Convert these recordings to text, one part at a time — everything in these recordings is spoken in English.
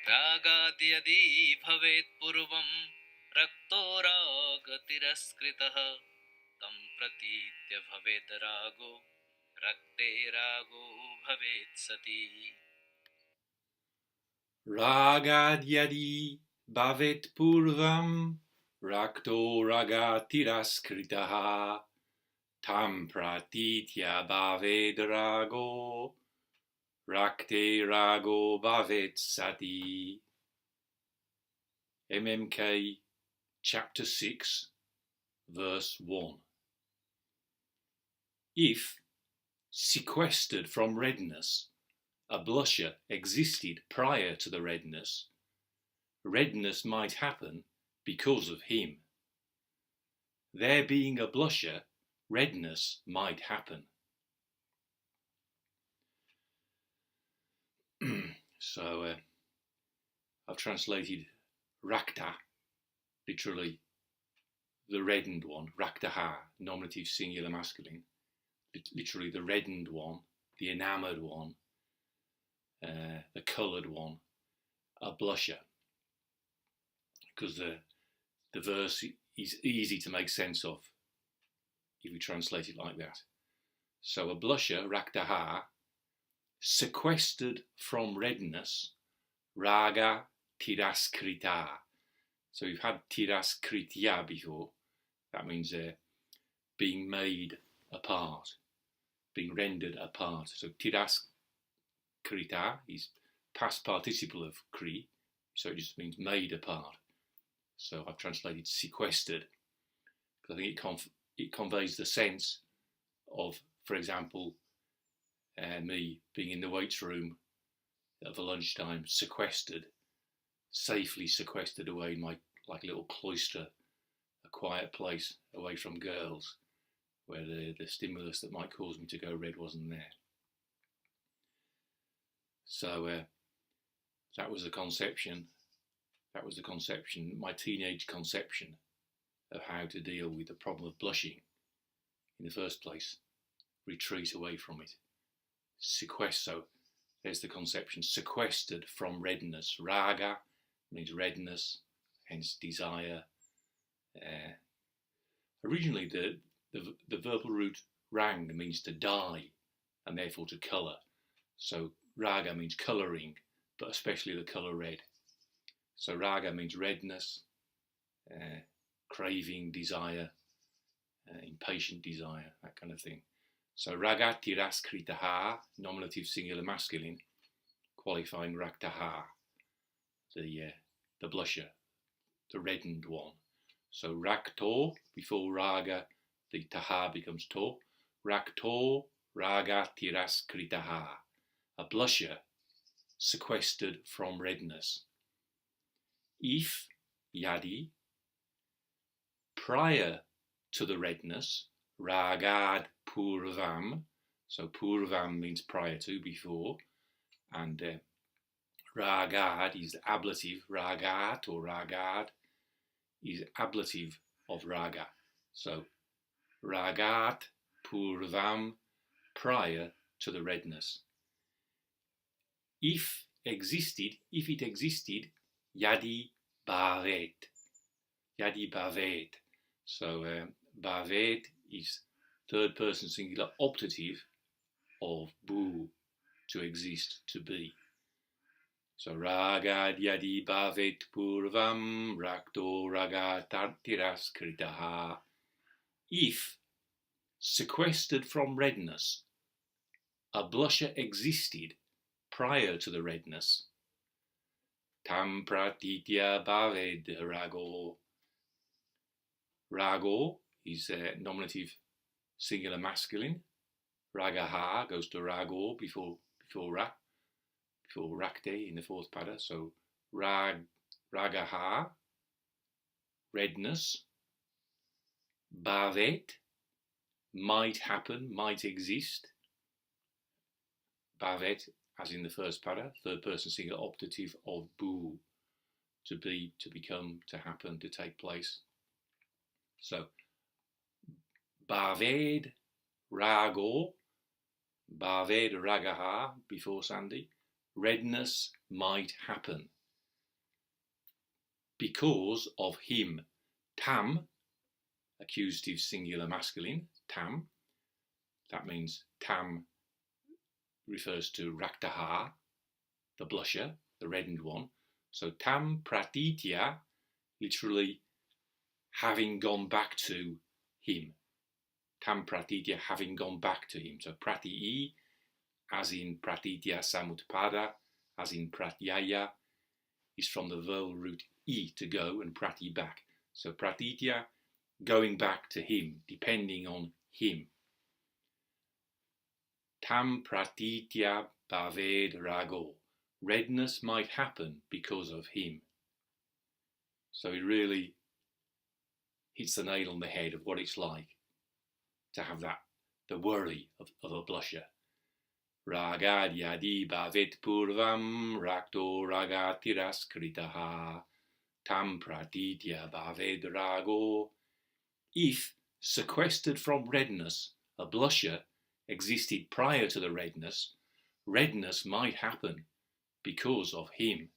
rāgād yadi bhavet pūrvaṁ rakto rāga-tiras-kṛtaḥ tam pratītya bhaved rāgo rakte rāgo bhaved sati. Rāgād bhavet pūrvaṁ rakto rāga-tiras-kṛtaḥ tam pratītya bhaved rāgo rakte rāgo bhaved sati. MMK chapter 6 verse 1. If, sequestered from redness, a blusher existed prior to the redness, redness might happen because of him. There being a blusher, redness might happen. So I've translated rakta, literally the reddened one, raktaha, nominative singular masculine, literally the reddened one, the enamoured one, the coloured one, a blusher, because the verse is easy to make sense of if we translate it like that. So a blusher, raktaha, sequestered from redness, rāga-tiras-kṛtaḥ. So we've had tiras-kṛtaḥ before. That means being made apart, being rendered apart. So tiras-kṛtaḥ is past participle of kri, so it just means made apart. So I've translated sequestered, because I think it conveys the sense of, for example, me being in the weights room at the lunchtime, sequestered, safely sequestered away in my like little cloister, a quiet place away from girls, where the stimulus that might cause me to go red wasn't there. So that was the conception. That was the conception, my teenage conception of how to deal with the problem of blushing in the first place. Retreat away from it. So there's the conception, sequestered from redness. Raga means redness, hence desire. Originally the verbal root rang means to dye and therefore to colour. So raga means colouring, but especially the colour red. So raga means redness, craving, desire, impatient desire, that kind of thing. So rāga-tiras-kṛtaḥ, nominative singular masculine, qualifying raktaha, the blusher, the reddened one. So rakto, before raga, the taha becomes to. Rakto, rāga-tiras-kṛtaḥ, a blusher sequestered from redness. If, yadi, prior to the redness, rāgād pūrvaṁ, so pūrvaṁ means prior to, before, and rāgād is the ablative, rāgāt or rāgād is ablative of raga. So rāgāt pūrvaṁ, prior to the redness. If it existed, yadi bhavet. Yadi bhavet. So bhaved is third person singular optative of bhu, to exist, to be. So rāgād yadi bhavet pūrvaṁ rakto rāga-tiras-kṛtaḥ. If, sequestered from redness, a blusher existed prior to the redness, tam pratītya bhaved rāgo. Rāgo is nominative singular masculine. Rāgaha goes to rāgo before rakte in the fourth pada. So rāgaha, redness. Bhavet, might happen, might exist. Bhavet, as in the first pada, third person singular optative of bhu, to be, to become, to happen, to take place. So bhaved rāgo, bhaved rāgaha before Sandhi, redness might happen. because of him. Tam, accusative singular masculine, tam. That means tam refers to raktaha, the blusher, the reddened one. So tam pratītya, literally having gone back to him. Tam pratītya, having gone back to him. So pratītya, as in pratītya samutpada, as in pratyaya, is from the verbal root I, to go, and prati, back. So pratītya, going back to him, depending on him. Tam pratītya bhaved rāgo. Redness might happen because of him. So it really hits the nail on the head of what it's like to have that, the worry of a blusher. Rāgād, yadi, bhavet, pūrvaṁ, rakto, rāga-tiras-kṛtaḥ, tam pratītya bhaved rāgo. If, sequestered from redness, a blusher existed prior to the redness, redness might happen because of him.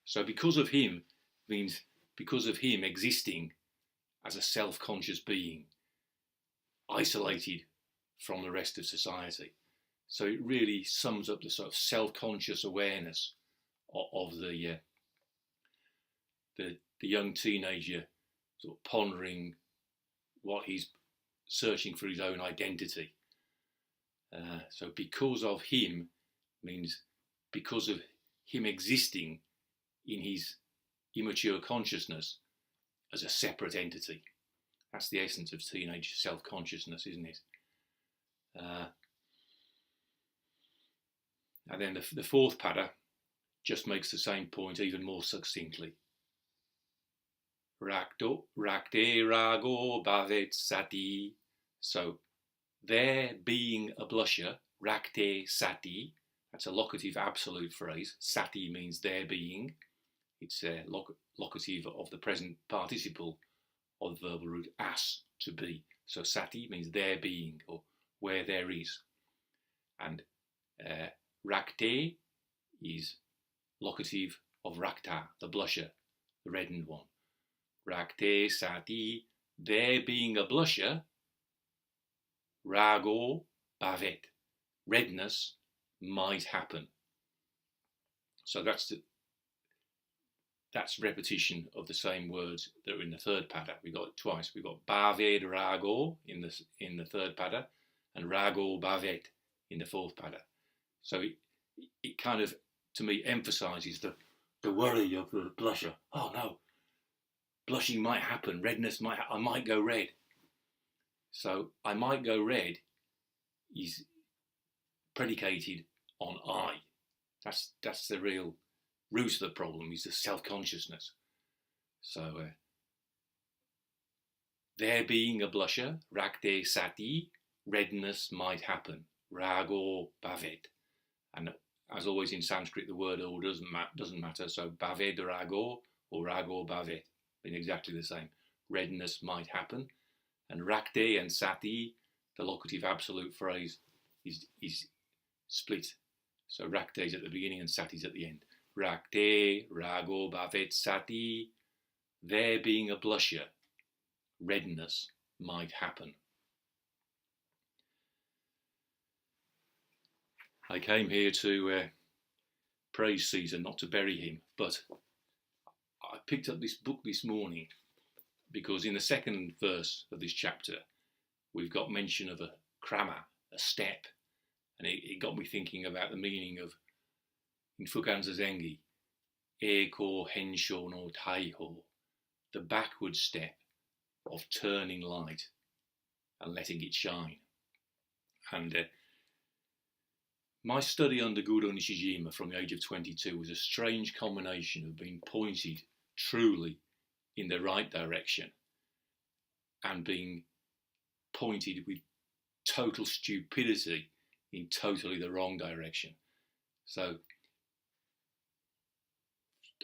So because of him means because of him existing as a self-conscious being, isolated from the rest of society. So it really sums up the sort of self-conscious awareness of the young teenager, sort of pondering what he's searching for, his own identity. So because of him means because of him existing in his immature consciousness as a separate entity. That's the essence of teenage self-consciousness, isn't it? And then the fourth pada just makes the same point even more succinctly. Rakto, rakte, rāgo, bhavet, sati. So there being a blusher, rakte, sati, that's a locative absolute phrase. Sati means there being. It's a locative of the present participle of the verbal root as, to be. So sati means there being, or where there is. And rakte is locative of rakta, the blusher, the reddened one. Rakte, sati, there being a blusher, rāgo, bhavet, redness might happen. So that's repetition of the same words that are in the third pada. We got it twice. We got bhaved rāgo in the third pada, and rāgo bhavet in the fourth pada. So it kind of, to me, emphasises the worry of the blusher. Oh no, blushing might happen. Redness might. I might go red. So I might go red is predicated on I. That's the real root of the problem, is the self-consciousness. So there being a blusher, rakte, sati, redness might happen, rāgo, bhavet. And as always in Sanskrit, the word all doesn't matter. So bhaved rāgo or rāgo bhavet mean exactly the same. Redness might happen. And rakte and sati, the locative absolute phrase, is split. So rakte is at the beginning and sati is at the end. Rakte, rāgo, bhavet, sati, there being a blusher, redness might happen. I came here to praise Caesar, not to bury him, but I picked up this book this morning because in the second verse of this chapter, we've got mention of a krama, a step, and it got me thinking about the meaning of, in Fukanza Zengi, Eiko Hensho no Taiho, the backward step of turning light and letting it shine. And my study under Guru Nishijima from the age of 22 was a strange combination of being pointed truly in the right direction and being pointed with total stupidity in totally the wrong direction. So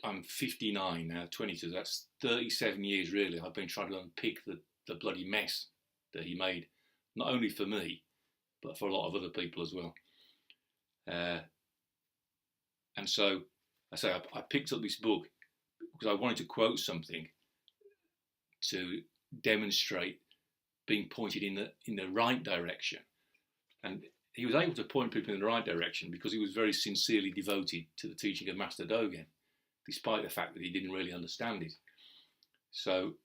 I'm 59 now, 22, that's 37 years really. I've been trying to unpick the bloody mess that he made, not only for me, but for a lot of other people as well. And so I picked up this book because I wanted to quote something to demonstrate being pointed in the right direction. And he was able to point people in the right direction because he was very sincerely devoted to the teaching of Master Dogen, despite the fact that he didn't really understand it. So,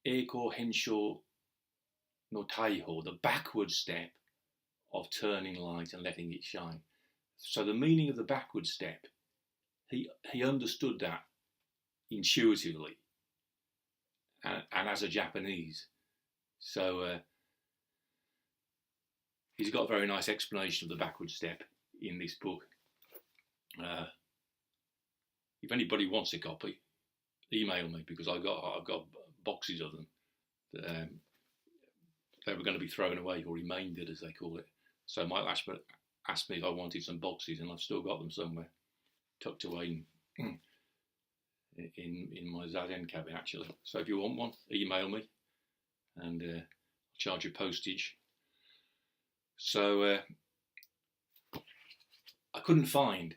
Eiko Hensho no Taiho, the backward step of turning light and letting it shine. So the meaning of the backward step, he understood that intuitively and as a Japanese. So he's got a very nice explanation of the backward step in this book. If anybody wants a copy, email me, because I've got boxes of them. They were going to be thrown away, or remaindered as they call it. So Mike Ashford asked me if I wanted some boxes, and I've still got them somewhere tucked away in my Zazen cabin, actually. So if you want one, email me, and I'll charge you postage. So I couldn't find,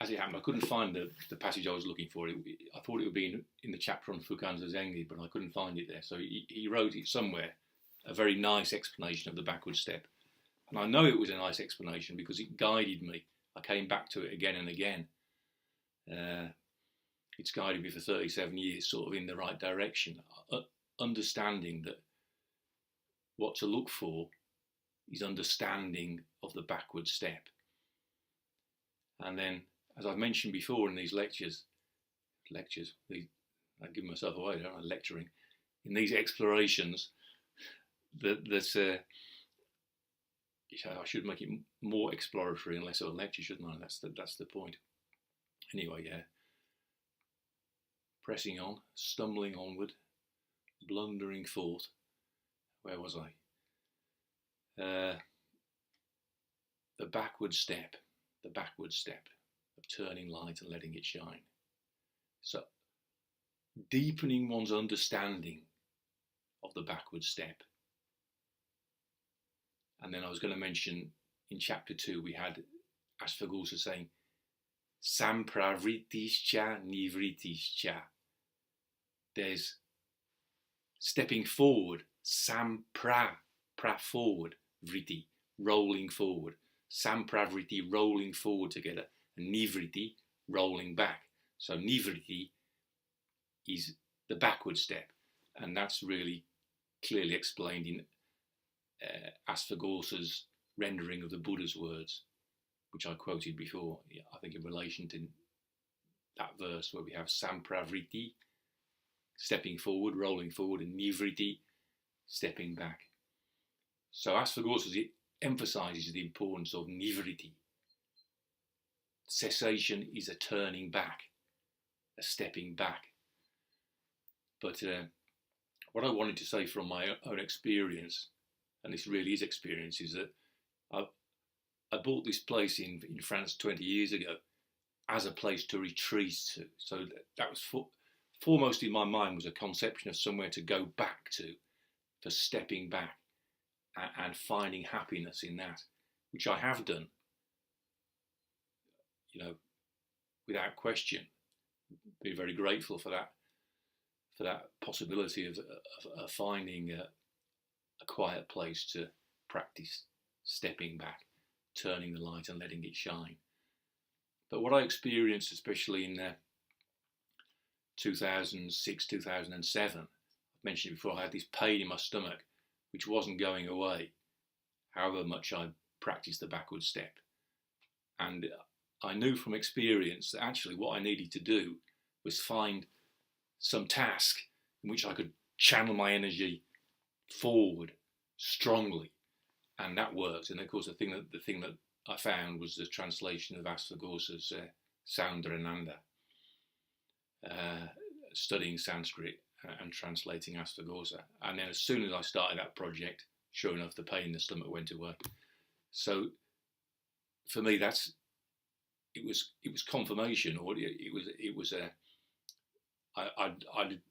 as it happened, I couldn't find the passage I was looking for. I thought it would be in the chapter on Fukanza Zengi, but I couldn't find it there. So he wrote it somewhere, a very nice explanation of the backward step. And I know it was a nice explanation because it guided me. I came back to it again and again. It's guided me for 37 years, sort of in the right direction, understanding that what to look for is understanding of the backward step. And then, as I've mentioned before in these lectures, I give myself away, don't I, lecturing, in these explorations, that I should make it more exploratory and less of a lecture, shouldn't I? That's the point. Anyway, yeah. Pressing on, stumbling onward, blundering forth. Where was I? The backward step of turning light and letting it shine. So, deepening one's understanding of the backward step. And then I was going to mention in chapter 2 we had Ashvaghosha saying sampravritischa nivritischa. There's stepping forward, sampra forward, vritti, rolling forward, sampravriti, rolling forward together, and nivriti, rolling back. So nivriti is the backward step, and that's really clearly explained in Ashvaghosha's rendering of the Buddha's words, which I quoted before, I think in relation to that verse where we have sampravriti, stepping forward, rolling forward, and nivriti, stepping back. So Ashvaghosha emphasizes the importance of nivriti. Cessation is a turning back, a stepping back. But what I wanted to say from my own experience, and this really is experience, is that I bought this place in France 20 years ago as a place to retreat to. So that was foremost in my mind was a conception of somewhere to go back to for stepping back and finding happiness in that, which I have done, without question. Be very grateful for that possibility of finding a quiet place to practice stepping back, turning the light and letting it shine. But what I experienced, especially in 2006, 2007, I've mentioned before, I had this pain in my stomach, which wasn't going away, however much I practiced the backward step. And I knew from experience that actually what I needed to do was find some task in which I could channel my energy forward strongly, and that worked. And of course, the thing that I found was the translation of Ashvaghosha's Soundarananda, studying Sanskrit and translating Ashvaghosha. And then as soon as I started that project, sure enough, the pain in the stomach went away. So for me, it was confirmation, or it was I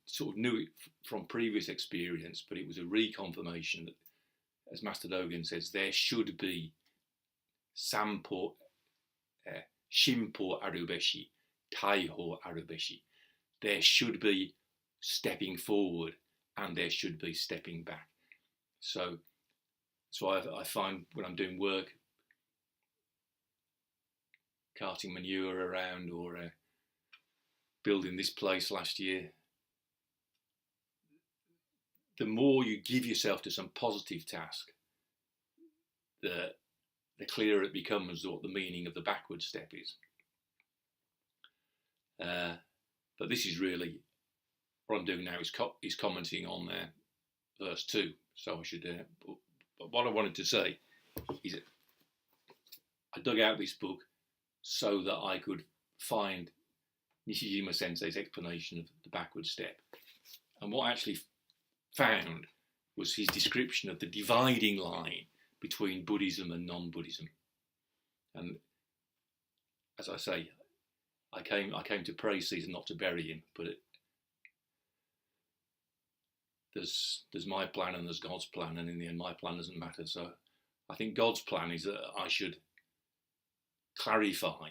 sort of knew it from previous experience, but it was a reconfirmation that, as Master Dogen says, there should be Shimpo Arubeshi. taiho arabeshi. There should be stepping forward and there should be stepping back. So I find when I'm doing work, carting manure around or building this place last year, the more you give yourself to some positive task, the clearer it becomes what the meaning of the backward step is. But this is really, what I'm doing now is commenting on verse 2. So I should, but what I wanted to say is that I dug out this book so that I could find Nishijima Sensei's explanation of the backward step. And what I actually found was his description of the dividing line between Buddhism and non-Buddhism. And as I say, I came to praise Caesar, not to bury him, but there's my plan and there's God's plan, and in the end my plan doesn't matter. So I think God's plan is that I should clarify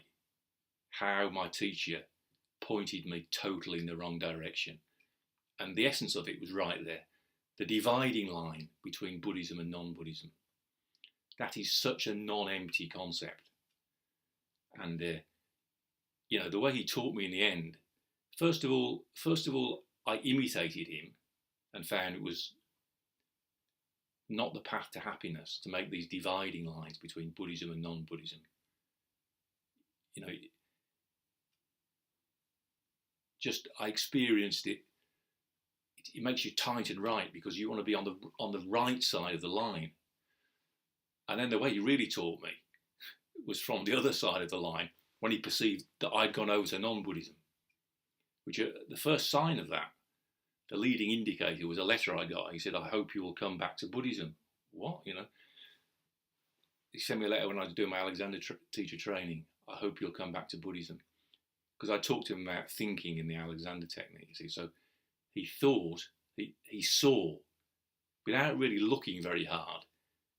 how my teacher pointed me totally in the wrong direction. And the essence of it was right there. The dividing line between Buddhism and non-Buddhism. That is such a non-empty concept. And, the way he taught me in the end, first of all, I imitated him and found it was not the path to happiness to make these dividing lines between Buddhism and non-Buddhism. I experienced it. It makes you tight and right because you want to be on the right side of the line. And then the way he really taught me was from the other side of the line when he perceived that I'd gone over to non-Buddhism, which the first sign of that, the leading indicator, was a letter I got. He said, "I hope you will come back to Buddhism." What, He sent me a letter when I was doing my Alexander teacher training. "I hope you'll come back to Buddhism." Because I talked to him about thinking in the Alexander technique, you see. So he thought, he saw, without really looking very hard,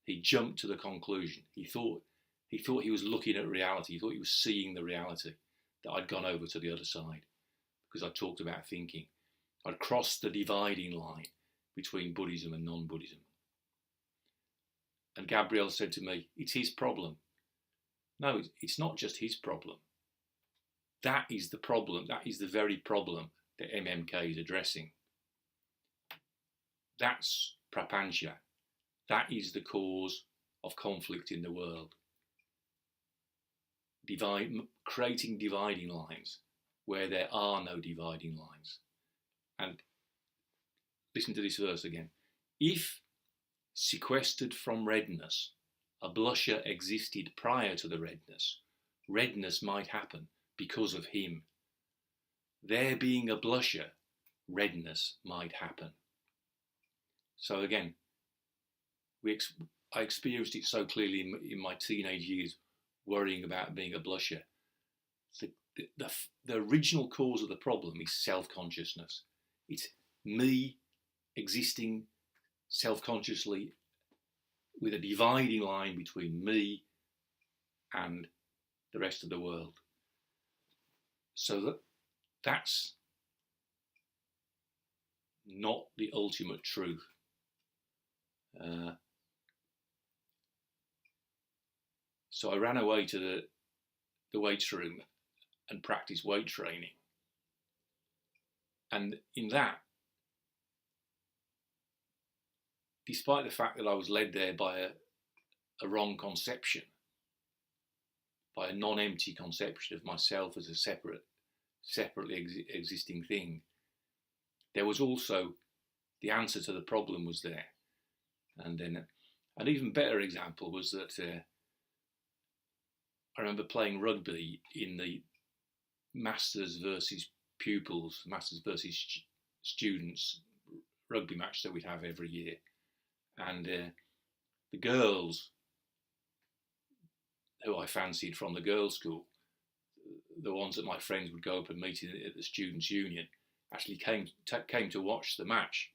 he jumped to the conclusion. He thought he was looking at reality. He thought he was seeing the reality, that I'd gone over to the other side because I talked about thinking. I'd crossed the dividing line between Buddhism and non-Buddhism. And Gabriel said to me, "It's his problem." No, it's not just his problem. That is the problem. That is the very problem that MMK is addressing. That's pratītya. That is the cause of conflict in the world. Creating dividing lines where there are no dividing lines. And listen to this verse again. If, sequestered from redness, a blusher existed prior to the redness, redness might happen because of him. There being a blusher, redness might happen. So again, I experienced it so clearly in my teenage years, worrying about being a blusher. The original cause of the problem is self-consciousness. It's me existing self-consciously with a dividing line between me and the rest of the world. So that's not the ultimate truth. So I ran away to the weights room and practiced weight training. And in that, despite the fact that I was led there by a wrong conception, by a non-empty conception of myself as a separately existing thing, there was also the answer to the problem was there. And then an even better example was that I remember playing rugby in the masters versus pupils, masters versus students rugby match that we'd have every year. And the girls who I fancied from the girls' school, the ones that my friends would go up and meet at the Students' Union, actually came to watch the match.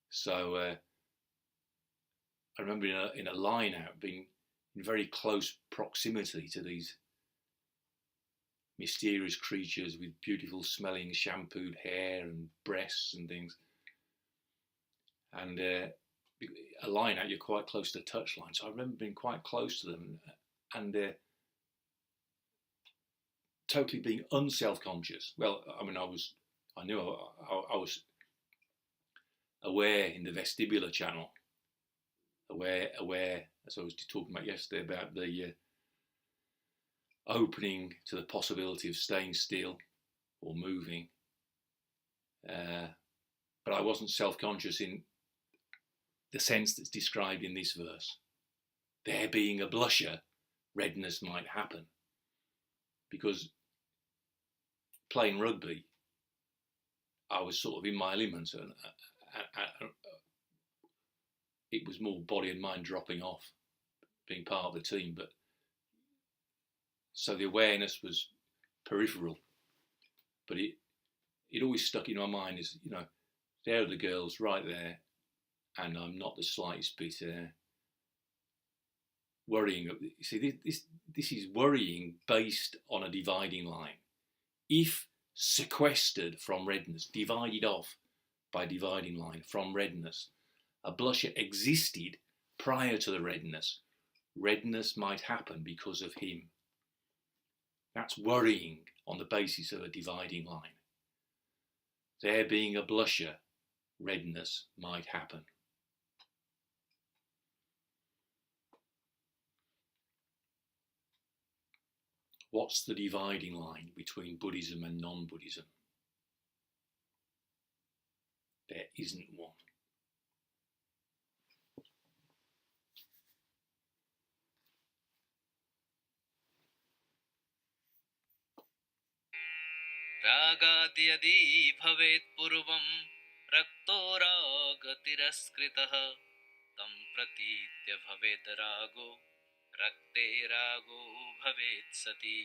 So I remember in a line out being in very close proximity to these mysterious creatures with beautiful smelling shampooed hair and breasts and things. And a line out, you're quite close to the touch line. So I remember being quite close to them and totally being unself-conscious. Well, I mean, I knew I was aware in the vestibular channel, aware, as I was talking about yesterday, about the opening to the possibility of staying still or moving. But I wasn't self-conscious in the sense that's described in this verse. There being a blusher, redness might happen. Because playing rugby, I was sort of in my element, and it was more body and mind dropping off, being part of the team. But so the awareness was peripheral, but it always stuck in my mind as, you know, there are the girls right there, and I'm not the slightest bit worrying. See, this is worrying based on a dividing line. If sequestered from redness, divided off by dividing line from redness, a blusher existed prior to the redness, redness might happen because of him. That's worrying on the basis of a dividing line. There being a blusher, redness might happen. What's the dividing line between Buddhism and non-Buddhism? There isn't one. rāgād yadi bhavet pūrvaṁ rakto rāga-tiras-kṛtaḥ tam pratītya bhaved rāgo rakte rāgo bhaved sati.